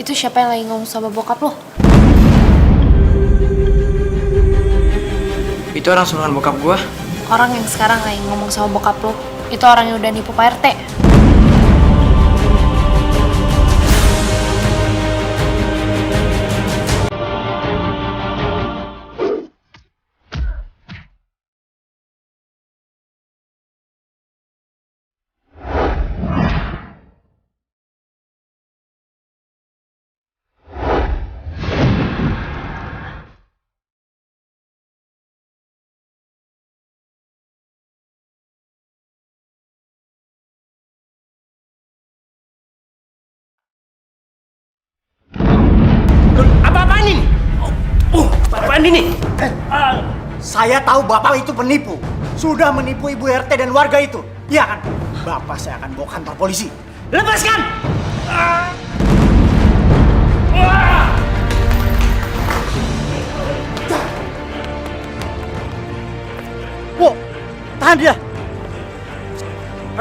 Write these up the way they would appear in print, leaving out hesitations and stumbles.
Itu siapa yang lagi ngomong sama bokap lo? Itu orang suruhan bokap gua. Orang yang sekarang lagi ngomong sama bokap lo, itu orang yang udah nipu Pak RT. Apa-apaan ini? Apa-apaan ini? Saya tahu Bapak itu penipu. Sudah menipu Ibu RT dan warga itu. Iya kan? Bapak saya akan bawa kantor polisi. Lepaskan! Wow, tahan dia.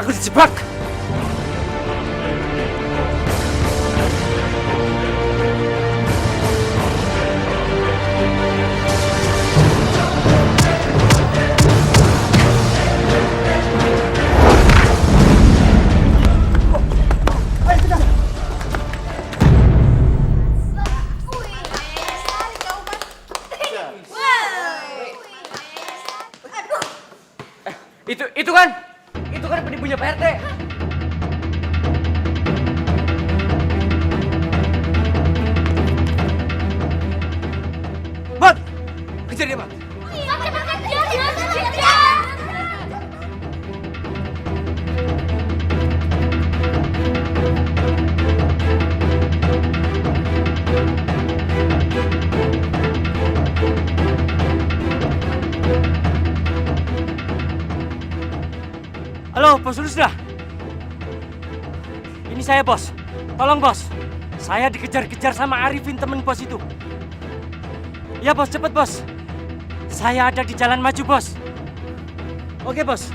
Aku dijebak. Itu kan penipunya Pak RT. Bang, kejar dia, Bang. Halo, Bos Rusda. Ini saya, Bos. Tolong, Bos. Saya dikejar-kejar sama Arifin, temen Bos itu. Ya, Bos, cepet, Bos. Saya ada di jalan maju, Bos. Oke, Bos.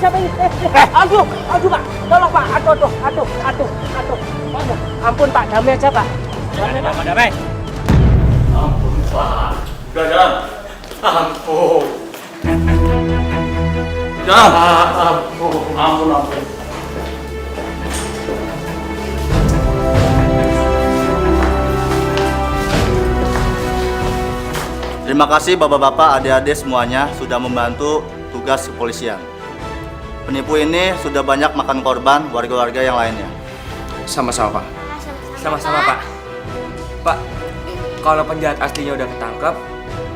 siapa ini? Aduh, Pak. Tolong Pak. Aduh. Ampun Pak, damai aja Pak. Damai. Udah, jalan. Ampun. Jalan. Ampun. Terima kasih bapak-bapak, adik-adik semuanya sudah membantu tugas kepolisian. Penipu ini sudah banyak makan korban warga-warga yang lainnya. Sama-sama Pak. Sama-sama Pak. Pak, kalau penjahat aslinya udah ketangkap,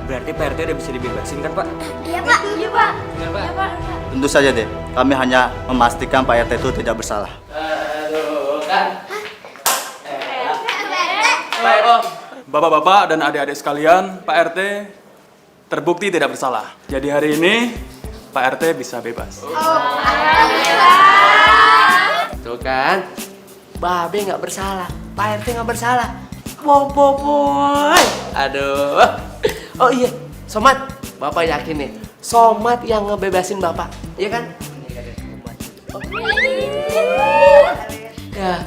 berarti Pak RT udah bisa dibebasin kan Pak? Iya Pak. Iya Pak. Iya Pak. Tentu saja deh, kami hanya memastikan Pak RT itu tidak bersalah. Aduh, kan. Bapak-bapak dan adik-adik sekalian, Pak RT terbukti tidak bersalah. Jadi hari ini Pak RT bisa bebas. Tuh kan, Babe nggak bersalah, Pak RT nggak bersalah. Boy. Aduh. Oh iya, Somat, Bapak yakin nih, Somat yang ngebebasin Bapak, iya kan? Ya.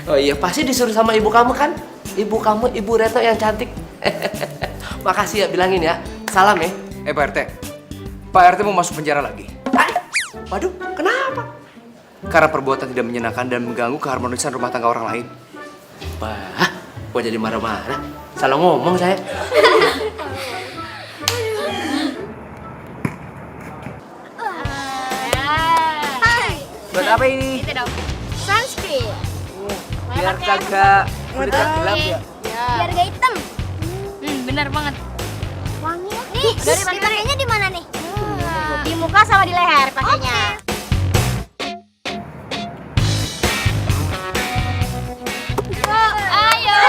Oh iya, pasti disuruh sama ibu kamu kan? Ibu kamu, Ibu Retno yang cantik. Makasih ya, bilangin ya. Salam ya. Pak RT, Pak RT mau masuk penjara lagi. Waduh, kenapa? Karena perbuatan tidak menyenangkan dan mengganggu keharmonisan rumah tangga orang lain. Wah, kok jadi marah-marah? Salah ngomong saya. Buat apa ini? Itu dong. Sunscreen. Biar kagak kulit gelap ya. Biar gak hitam. Bener banget. Wangi. Nih, dipakainya di mana nih? Di muka sama di leher pakainya. Ayo.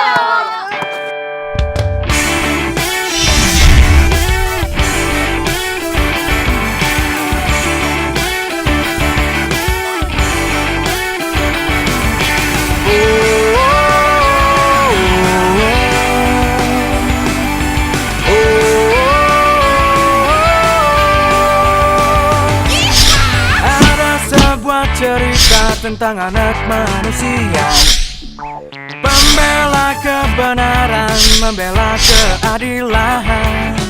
Cerita tentang anak manusia, pembela kebenaran, membela keadilan.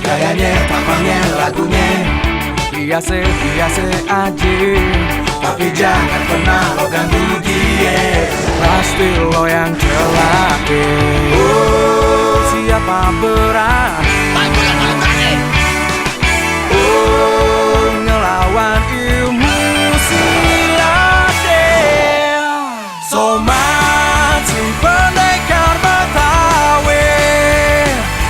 Gayanya, tampangnya, lagunya biasa aja, tapi jangan pernah lo ganggu dia. Pasti lo yang celaka. Oh, siapa berani? Oh, ngelawan ilmu Somat si pendekar Betawi,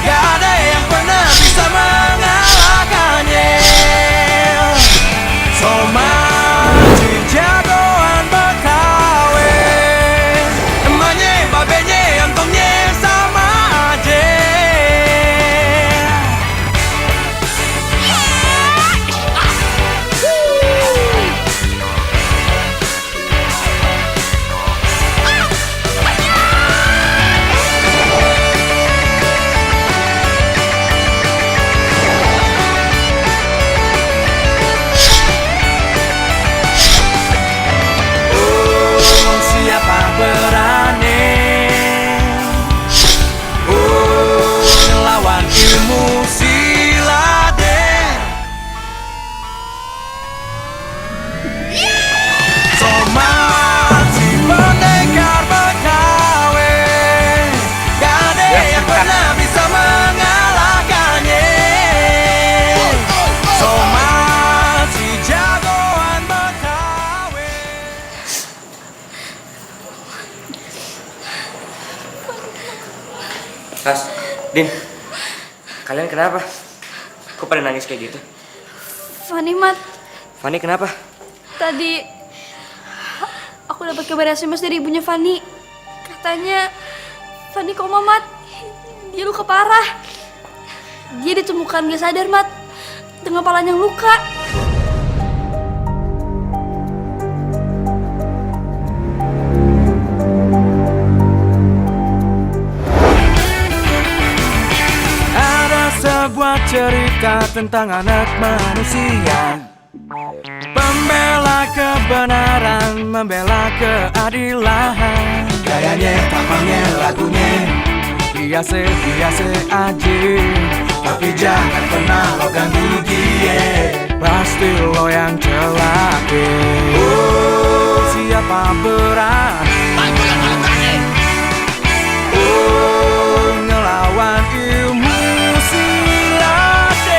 gak ada yang pernah bisa mengalahkannya. Somat si jagoan Betawi, emaknya, babenya, entongnya sama aja. Mas, Din, kalian kenapa? Kok pada nangis kayak gitu? Fanny, Mat. Fanny kenapa? Tadi aku dapat kabar SMS dari ibunya Fanny. Katanya Fanny koma, Mat. Dia luka parah. Dia ditemukan gak sadar, Mat, dengan kepalanya yang luka. Ada sebuah cerita tentang anak manusia, Pembela kebenaran, membela keadilan. Gayanya, tampangnya, lagunya biasa aja. Tapi jangan pernah lo ganggu dia, pasti lo yang celaka. Oh, siapa berani? Oh, ngelawan ilmu silatnya.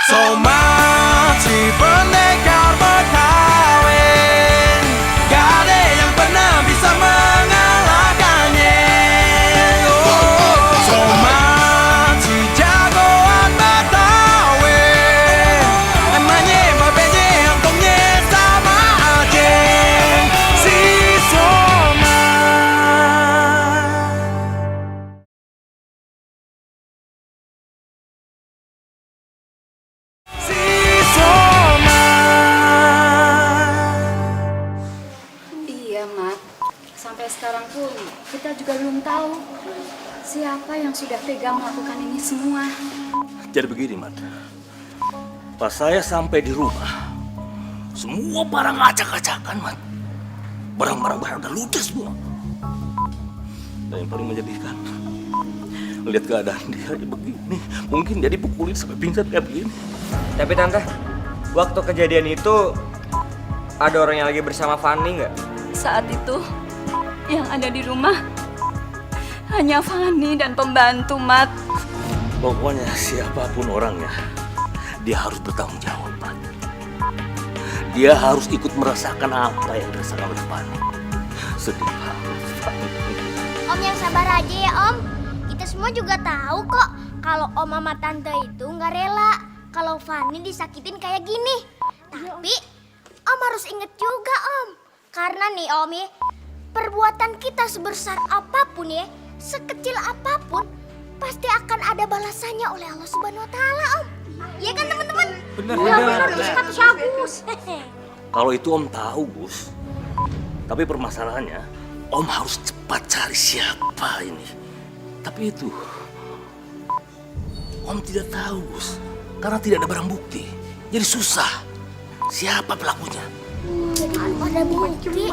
Somat si pendekar Betawi, gak ada yang pernah bisa mengalahkannya. Oh, Somat si jagoan Betawi, emangnya babenya untungnya sama aja. Si Somat. Si Somat. Iya, Mat. Sampai sekarang pun kita juga belum tahu siapa yang sudah tega melakukan ini semua. Jadi begini, Mat. Pas saya sampai di rumah, semua barang acak-acakan, Mat. Barang-barang udah ludes semua. Dan yang paling menyedihkan, lihat keadaan dia begini. Mungkin dia dipukulin sampai pingsan kayak begini. Tapi Tante, waktu kejadian itu ada orang yang lagi bersama Fanny nggak? Saat itu yang ada di rumah hanya Fanny dan pembantu, Mat. Pokoknya siapapun orangnya, dia harus bertanggung jawab, Mat. Dia harus ikut merasakan apa yang dirasakan oleh Fanny. Sedih banget, Fanny. Om yang sabar aja ya Om. Kita semua juga tahu kok kalau Om sama Tante itu nggak rela kalau Fanny disakitin kayak gini. Tapi Om harus inget juga Om. Karena nih Om ya, perbuatan kita sebesar apapun ya, sekecil apapun, pasti akan ada balasannya oleh Allah Subhanahu Wa Taala Om. Iya kan teman-teman? Benar. Kata si Agus. Kalau itu Om tahu, Gus. Tapi permasalahannya, Om harus cepat cari siapa ini. Tapi itu, Om tidak tahu, Gus. Karena tidak ada barang bukti. Jadi susah. Siapa pelakunya? Ada bukti.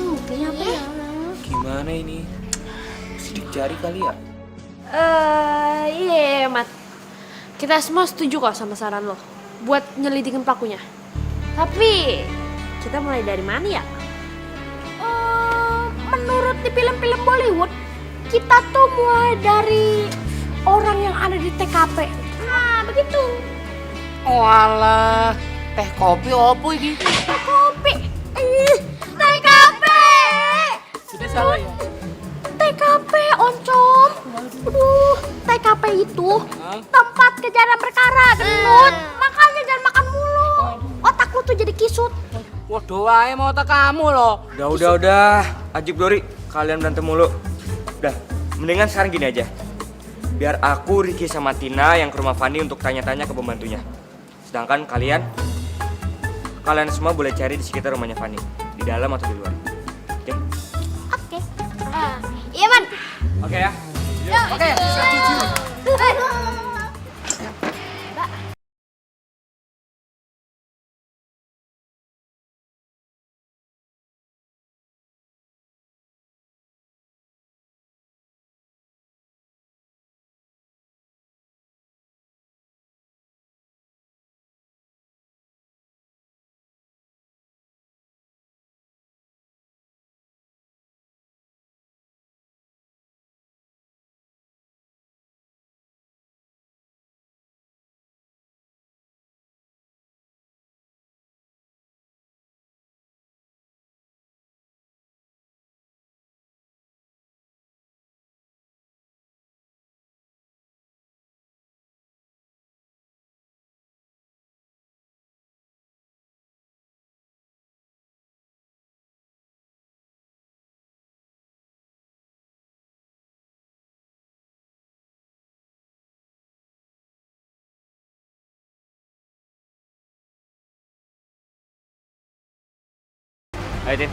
Buktinya apa ya? Gimana ini? Sidik jari kali ya? Iya, Mat. Kita semua setuju kok sama saran lo buat nyelidikin pelakunya. Tapi kita mulai dari mana ya? Menurut di film-film Bollywood, kita tuh mulai dari orang yang ada di TKP. Nah, begitu. Oh alah, teh kopi opo iki? TKP. TKP. Sudah salah ya? TKP, Oncom. Aduh, TKP itu tempat kejadian perkara, gendut. Makanya jangan makan mulu. Otak lu tuh jadi kisut. Waduh, wae mau otak kamu loh. Udah. Ajib Dori, kalian berantem mulu. Udah, mendingan sekarang gini aja. Biar aku, Ricky sama Tina yang ke rumah Fanny untuk tanya-tanya ke pembantunya. Sedangkan kalian semua boleh cari di sekitar rumahnya Fanny. Di dalam atau di luar. Oke? Oke. Iya, Man. Oke ya. Oke. Ayo, Tin.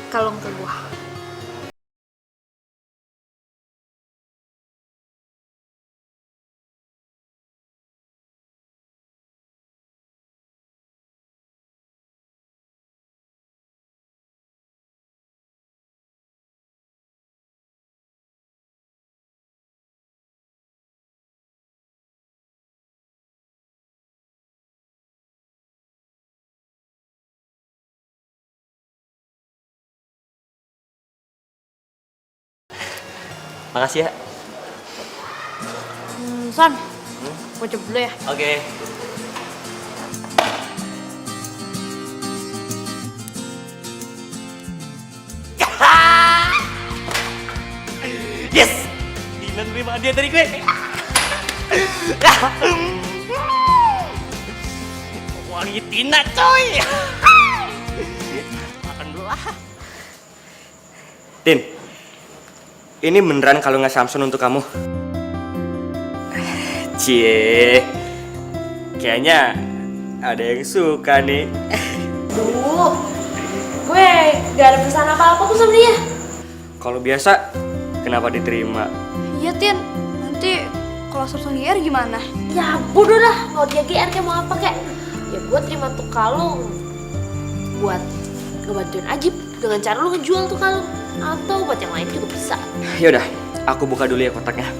kalung ke gua. Makasih ya. San, gua coba dulu ya. Oke. Yes! Dina nerima hadiah dari gue. Wangi Tina coy. Makan dulu lah. Tin, ini beneran kalungnya Samson untuk kamu? Cie, kayaknya ada yang suka nih. Duh, gue gak ada pesan apa-apa kok sama dia. Kalau biasa, kenapa diterima? Iya, Tin. Nanti kalau Samsung GR gimana? Ya bodoh dah, mau dia GR kayak mau apa kek. Ya gue terima tuh kalung buat ngebantuin Ajib dengan cara lu ngejual tuh kalung. Atau buat yang lain juga bisa. Yaudah, aku buka dulu ya kotaknya.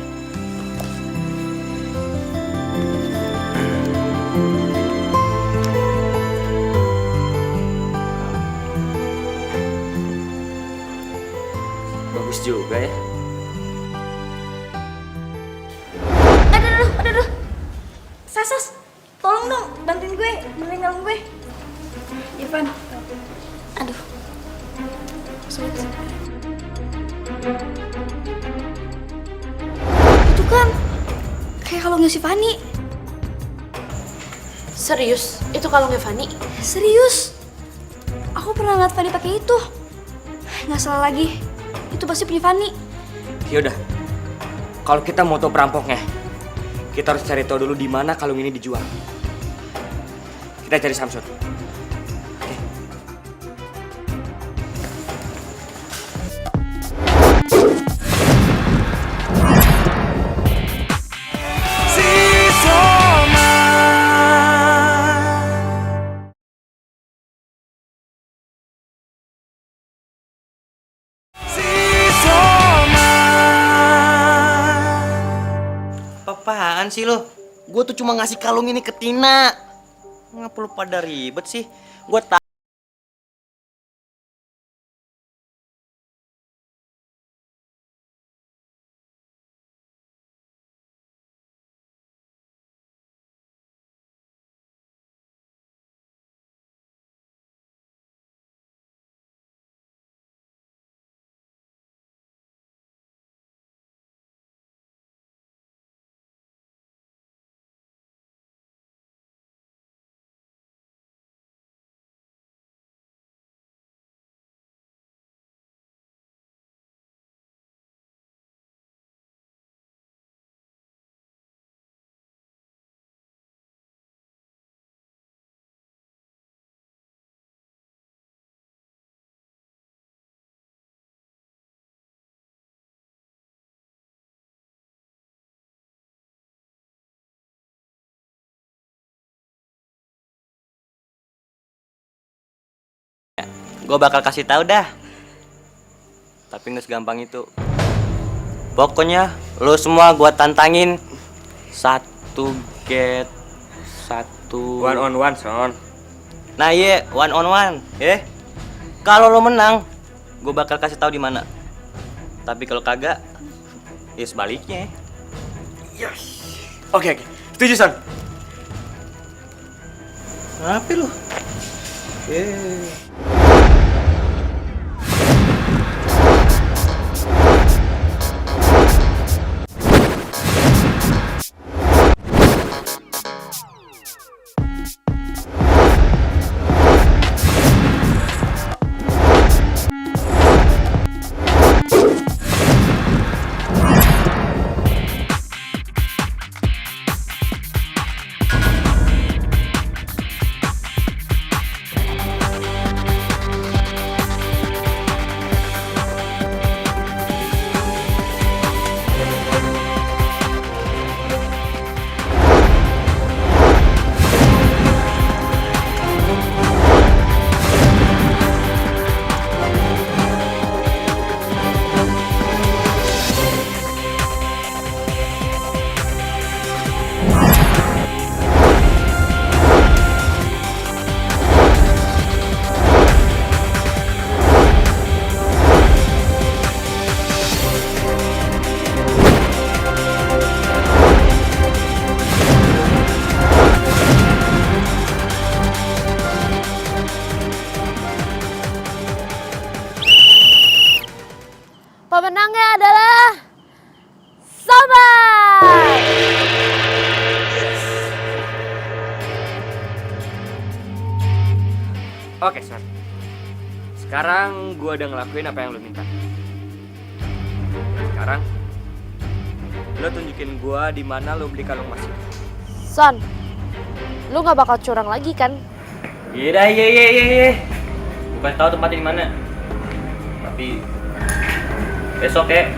Bagus juga ya. Aduh. Sas, tolong dong, bantuin gue, benerin kalung gue. Irfan. Aduh. Sulit. Itu kan kayak kalungnya si Fani. Serius, itu kalungnya Fani? Serius? Aku pernah ngeliat Fani pakai itu. Nggak salah lagi, itu pasti punya Fani. Yaudah, kalau kita mau tahu perampoknya, kita harus cari tahu dulu di mana kalung ini dijual. Kita cari Samson. Oke. Si Soma. Si Soma. Apaan sih lo? Gue tuh cuma ngasih kalung ini ke Tina. Ngapa lu pada ribet sih? Gue tahu. Gue bakal kasih tahu dah. Tapi nggak segampang itu. Pokoknya lo semua gue tantangin satu get satu. One on one, son. Nah iya, one on one, ya. Kalau lo menang, gue bakal kasih tahu di mana. Tapi kalau kagak, ya sebaliknya. Yes. Oke. Setuju, son. Kenapa lu? Oke, Son. Sekarang gue udah ngelakuin apa yang lo minta. Sekarang, lo tunjukin gue di mana lo beli kalung emas itu. Son, lu nggak bakal curang lagi kan? Iya. Bukan tahu tempatnya di mana. Tapi besok ya.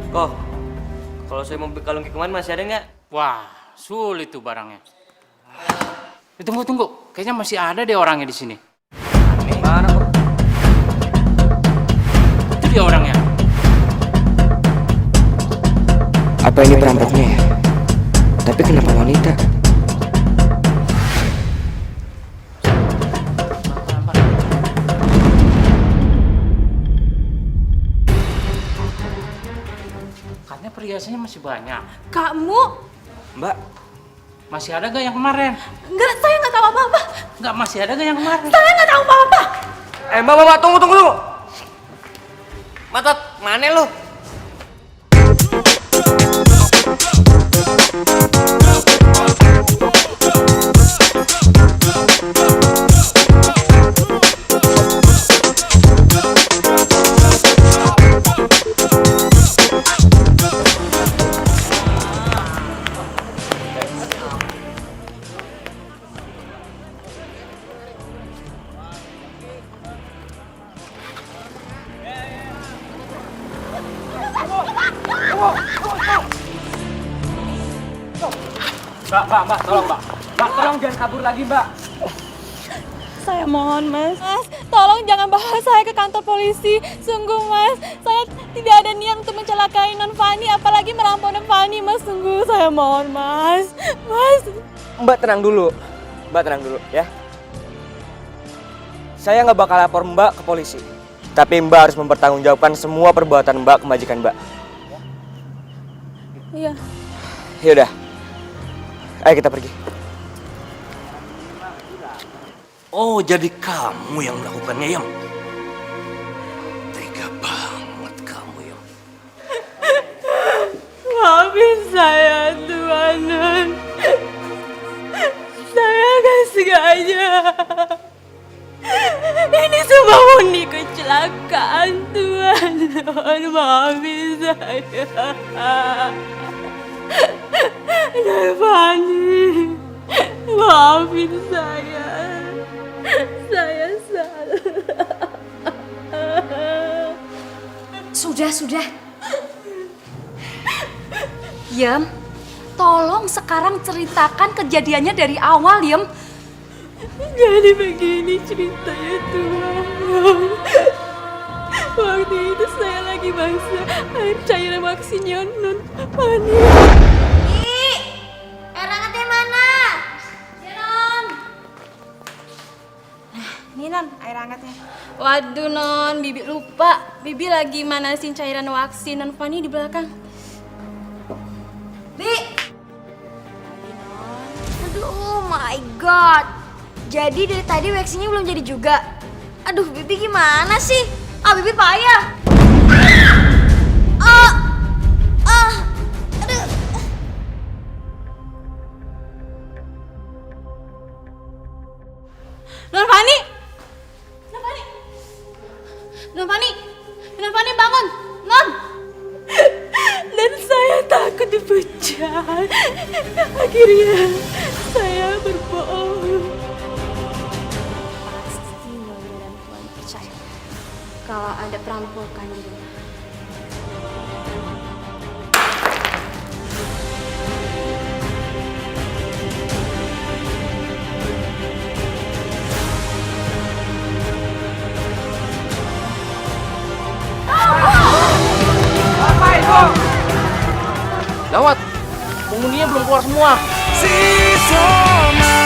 Kok, kalau saya mau beli kalung kayak kemarin masih ada nggak? Wah, sulit tuh barangnya. Tunggu. Kayaknya masih ada deh orangnya di sini. Mana kok? Itu dia orangnya. Apa ini perampoknya ya? Tapi kenapa wanita? Katanya perhiasannya masih banyak. Kamu? Mbak, Masih ada gak yang kemarin? Enggak, saya nggak tahu apa-apa. Enggak, masih ada gak yang kemarin? Saya nggak tahu apa-apa. Mbak, tunggu. Matot, mana lu? Mbak, tolong Mbak. Mbak, tolong jangan kabur lagi Mbak. Saya mohon, Mas. Mas, tolong jangan bawa saya ke kantor polisi. Sungguh, Mas, saya tidak ada niat untuk mencelakai Non Fani, apalagi merampok Non Fani, Mas. Sungguh, saya mohon, Mas. Mas. Mbak tenang dulu ya. Saya nggak bakal lapor Mbak ke polisi. Tapi Mbak harus mempertanggungjawabkan semua perbuatan Mbak ke majikan Mbak. Iya. Yaudah, ayo kita pergi. Oh, jadi kamu yang melakukannya, Yam? Tega banget kamu, Yam. Maafin saya, Tuhan. Saya gak sengaja. Ini semua murni kecelakaan, Tuhan. Maafin saya. Fani, maafin saya. Saya salah. Sudah. Yem, tolong sekarang ceritakan kejadiannya dari awal, Yem. Jadi begini ceritanya, Tuhan. Waktu itu saya lagi bangsa air cairan vaksinnya Non Fani. Air hangatnya mana? Non. Ini Non, air hangatnya. Waduh Non, Bibi lupa. Bibi lagi manasin cairan vaksin Non Fani di belakang. Bi. Aduh, oh my god. Jadi dari tadi vaksinnya belum jadi juga. Aduh, Bibi gimana sih? Bibi payah. Aduh. Non Fani bangun, Non. Dan saya takut dipecat. Akhirnya saya berbohong. Pasti Nyonya dan Tuan percaya kalau ada perampokan di rumah. Gawat, penghuninya belum keluar semua. Si Soma.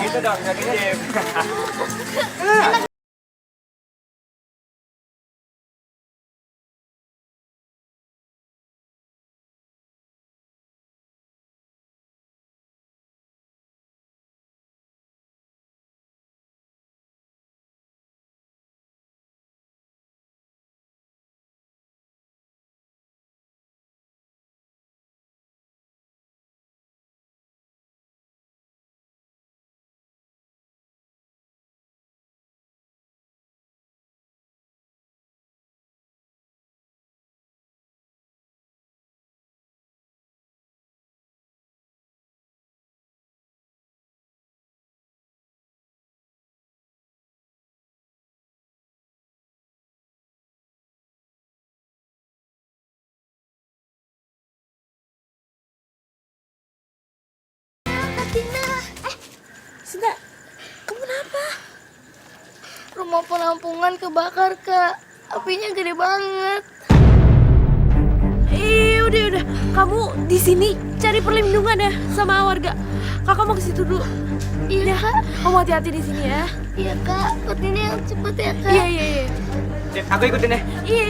gitu dong, nggak Jim. Sinta, kamu kenapa? Rumah penampungan kebakar, Kak. Apinya gede banget. Udah. Kamu di sini cari perlindungan ya sama warga. Kakak mau ke situ dulu. Iya, Kak. Kamu hati-hati di sini ya. Iya, Kak. Sepertinya yang cepet ya, Kak. Iya. Aku ikutin ya. Iya.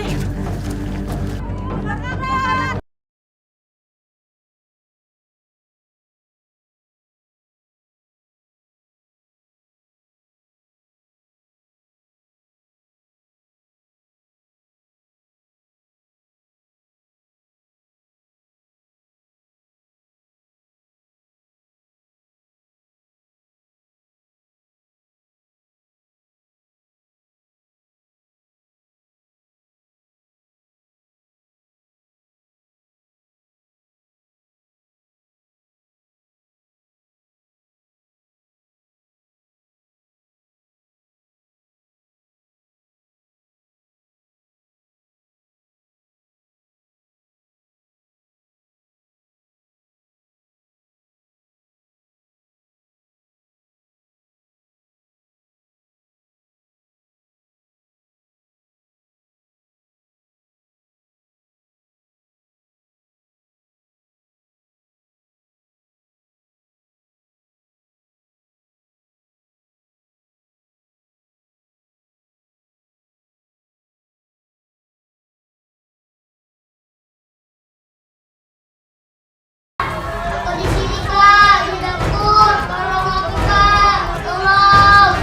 Di sini, Kak. Di dapur. Tolong aku, Kak. Tolong.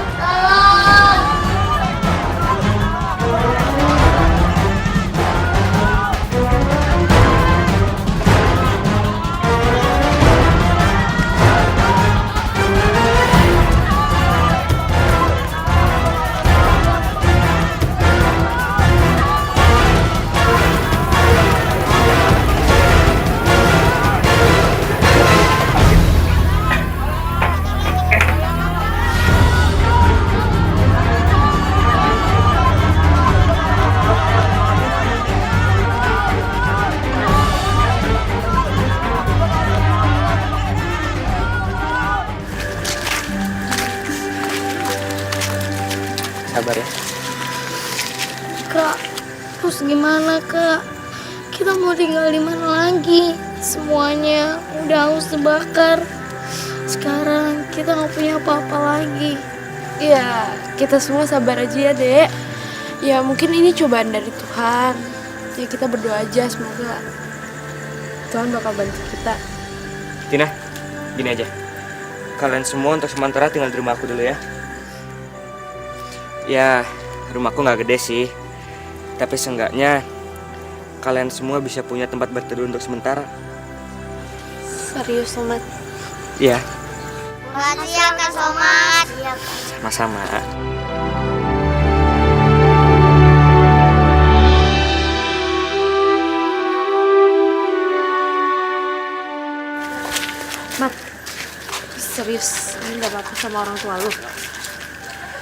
Sabar ya. Kak, terus gimana, Kak? Kita mau tinggal di mana lagi? Semuanya udah harus terbakar. Sekarang kita nggak punya apa-apa lagi. Ya, kita semua sabar aja ya, Dek. Ya, mungkin ini cobaan dari Tuhan. Ya, kita berdoa aja semoga Tuhan bakal bantu kita. Tina, gini aja. Kalian semua untuk sementara tinggal di rumah aku dulu ya. Ya, rumahku nggak gede sih. Tapi seenggaknya kalian semua bisa punya tempat berteduh untuk sementara. Serius, Somat? Iya, Makasih ya, Kak Somat. sama-sama. Mat, serius, ini gak apa-apa sama orang tua lu?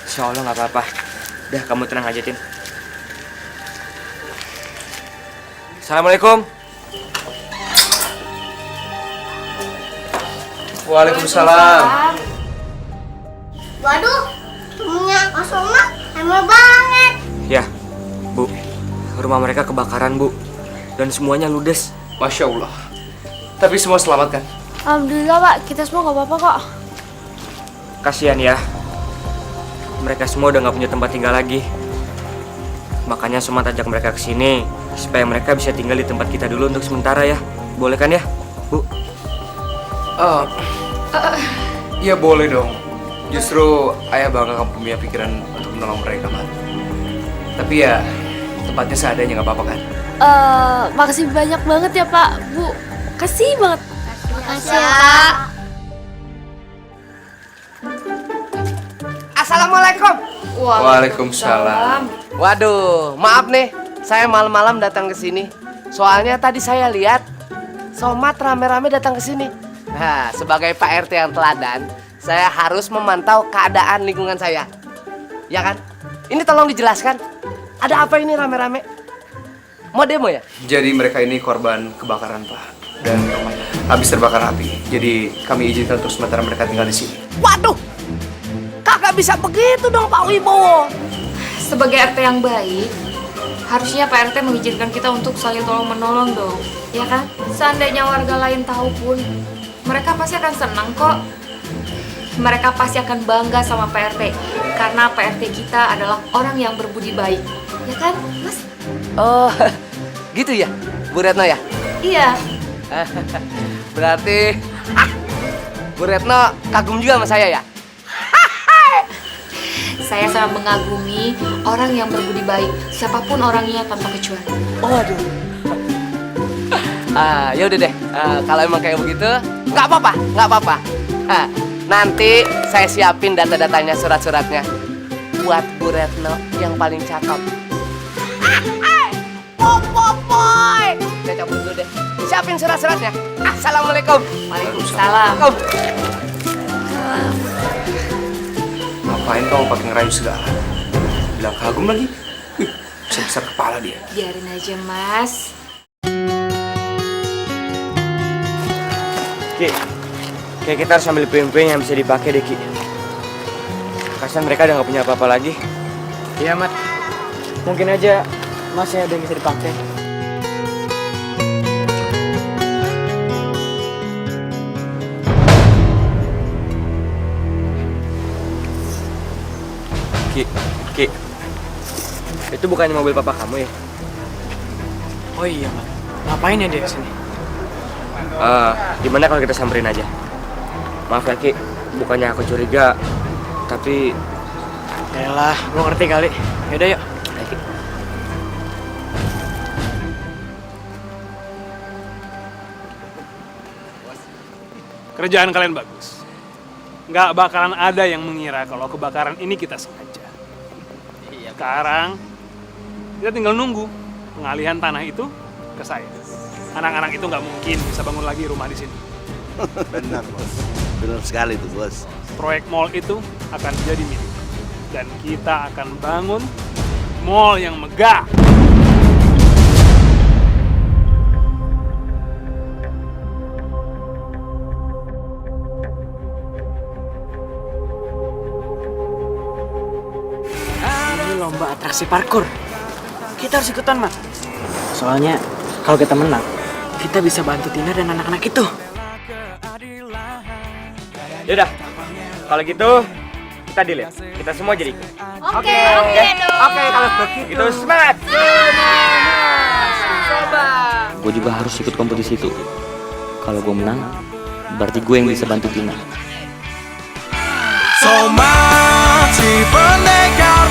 Insya Allah nggak apa-apa. Udah, kamu tenang aja, Tin. Assalamualaikum. Waalaikumsalam. Waduh, punya Kak Somat emang banget. Ya, Bu. Rumah mereka kebakaran, Bu. Dan semuanya ludes. Masya Allah. Tapi semua selamat kan? Alhamdulillah, Pak. Kita semua gak apa-apa kok. Kasihan ya. Mereka semua udah nggak punya tempat tinggal lagi. Makanya Somat ajak mereka ke sini supaya mereka bisa tinggal di tempat kita dulu untuk sementara ya. Boleh kan ya, Bu? Iya boleh dong. Justru ayah bakal punya pikiran untuk menolong mereka, Mat. Tapi ya tempatnya seadanya nggak apa-apa kan? Makasih banyak banget ya Pak, Bu. Kasih banget. Makasih ya, Pak. Assalamualaikum. Waalaikumsalam. Waduh, maaf nih, saya malam-malam datang ke sini. Soalnya tadi saya lihat Somat rame-rame datang ke sini. Nah, sebagai Pak RT yang teladan, saya harus memantau keadaan lingkungan saya. Ya kan? Ini tolong dijelaskan. Ada apa ini rame-rame? Mau demo ya? Jadi mereka ini korban kebakaran, Pak. Dan rumahnya habis terbakar api. Jadi kami izinkan untuk sementara mereka tinggal di sini. Waduh, kakak bisa begitu dong Pak Wibowo. Sebagai RT yang baik, harusnya Pak RT mengizinkan kita untuk saling tolong-menolong dong. Ya kan? Seandainya warga lain tahu pun, mereka pasti akan senang kok. Mereka pasti akan bangga sama Pak RT. Karena Pak RT kita adalah orang yang berbudi baik. Ya kan, Mas? Oh, gitu ya, Bu Retno ya? Iya. Berarti Bu Retno kagum juga sama saya ya? Saya sangat mengagumi orang yang berbudi baik, siapapun orangnya tanpa kecuali. Oh, aduh. Ya udah deh, kalau emang kayak begitu, nggak apa-apa. Nanti saya siapin data-datanya, surat-suratnya buat Bu Retno yang paling cakep. Popoy, saya cabut dulu deh. Siapin surat-suratnya. Assalamualaikum. Waalaikumsalam. Ngapain kamu pakai ngerayu segala? Bilang kagum lagi. Besar-besar kepala dia. Biarin aja, Mas. Ki, kayak kita harus ambil puing-puing yang bisa dipakai deh, Ki. Kasian mereka udah nggak punya apa-apa lagi. Iya, Mat. Mungkin aja masih ada yang bisa dipakai. Ki, itu bukannya mobil papa kamu ya? Oh iya, Mat. Ngapain ya dia kesini? Gimana kalau kita samperin aja? Maaf ya, Ki. Bukannya aku curiga, tapi... Yalah, lo ngerti kali. Yaudah, yuk. Ayo, Ki. Kerjaan kalian bagus. Nggak bakalan ada yang mengira kalau kebakaran ini kita sengaja. Sekarang, kita tinggal nunggu pengalihan tanah itu ke saya. Anak-anak itu nggak mungkin bisa bangun lagi rumah di sini. Benar, Bos. Benar sekali tuh, Bos. Proyek mall itu akan jadi milik. Dan kita akan bangun mall yang megah. Ini lomba atraksi parkur. Kita harus ikutan, Mat. Soalnya kalau kita menang, kita bisa bantu Tina dan anak-anak itu. Yaudah, kalau gitu kita deal ya. Kita semua jadi ikut. Oke, Kalau begitu semangat. Gue juga harus ikut kompetisi itu. Kalau gue menang, berarti gue yang bisa bantu Tina. Somat si pendekar